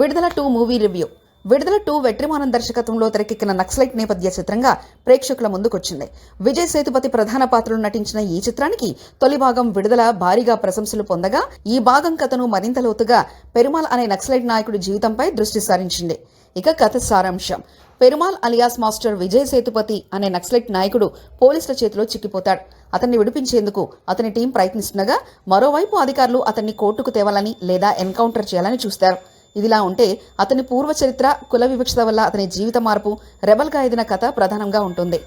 విడుదల 2 movie review. విడుదల 2 వెట్రిమారన్ దర్శకత్వంలో తెరకెక్కిన నక్సలైట్ నేపథ్య చిత్రంగా ప్రేక్షకుల ముందుకొచ్చింది. విజయ్ సేతుపతి ప్రధాన పాత్రలో నటించిన ఈ చిత్రానికి తొలి భాగం విడుదల భారీగా ప్రశంసలు పొందగా, ఈ భాగం కథను మరింత లోతుగా పెరుమాల్ అనే నక్సలైట్ నాయకుడి జీవితంపై దృష్టి సారించింది. ఇక కథ సారాంశం: పెరుమాల్ అలియాస్ మాస్టర్ విజయ్ సేతుపతి అనే నక్సలైట్ నాయకుడు పోలీసుల చేతిలో చిక్కిపోతాడు. అతన్ని విడిపించేందుకు అతని టీం ప్రయత్నిస్తుండగా, మరోవైపు అధికారులు అతన్ని కోర్టుకు తేవాలని లేదా ఎన్కౌంటర్ చేయాలని చూస్తారు. ఇదిలా ఉంటే అతని పూర్వ చరిత్ర, కుల వివక్షత వల్ల అతని జీవిత మార్పు, రెబల్గా ఎదిన కథ ప్రధానంగా ఉంటుంది.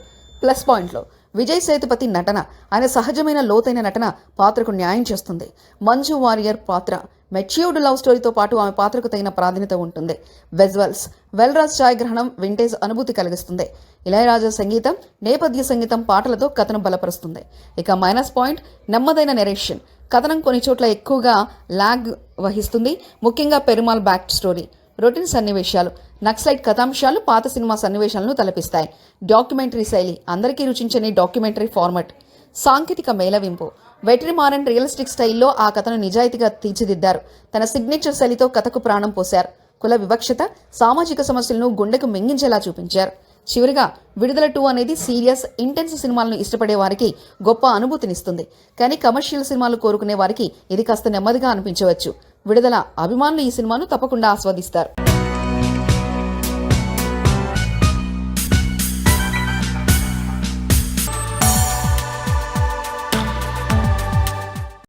ప్లస్ పాయింట్లు: విజయ్ సేతుపతి నటన. ఆయన సహజమైన లోతైన నటన పాత్రకు న్యాయం చేస్తుంది. మంజు వారియర్ పాత్ర మెచ్యూర్డ్ లవ్ స్టోరీతో పాటు ఆమె పాత్రకు తగిన ప్రాధాన్యత ఉంటుంది. విజువల్స్: వెల్రాజ్ ఛాయాగ్రహణం వింటేజ్ అనుభూతి కలిగిస్తుంది. ఇళయరాజా సంగీతం, నేపథ్య సంగీతం పాటలతో కథను బలపరుస్తుంది. ఇక మైనస్ పాయింట్: నెమ్మదైన నెరేషన్. కథనం కొన్ని చోట్ల ఎక్కువగా లాగ్ వహిస్తుంది, ముఖ్యంగా పెరుమాల్ బ్యాక్ స్టోరీ. రొటీన్ సన్నివేశాలు: నక్సలైట్ కథాంశాలు పాత సినిమా సన్నివేశాలను తలపిస్తాయి. డాక్యుమెంటరీ శైలి: అందరికీ రుచించని డాక్యుమెంటరీ ఫార్మాట్. సాంకేతిక మేళవింపు: వెట్రిమారన్ రియలిస్టిక్ స్టైల్లో ఆ కథను నిజాయితీగా తీర్చిదిద్దారు. తన సిగ్నేచర్ శైలితో కథకు ప్రాణం పోశారు. కుల వివక్షత, సామాజిక సమస్యలను గుండెకు మింగించేలా చూపించారు. చివరిగా, విడుదల 2 అనేది సీరియస్, ఇంటెన్స్ సినిమాలను ఇష్టపడే వారికి గొప్ప అనుభూతినిస్తుంది. కానీ కమర్షియల్ సినిమాలు కోరుకునే వారికి ఇది కాస్త నెమ్మదిగా అనిపించవచ్చు. విడుదల అభిమానులు ఈ సినిమాను తప్పకుండా ఆస్వాదిస్తారు.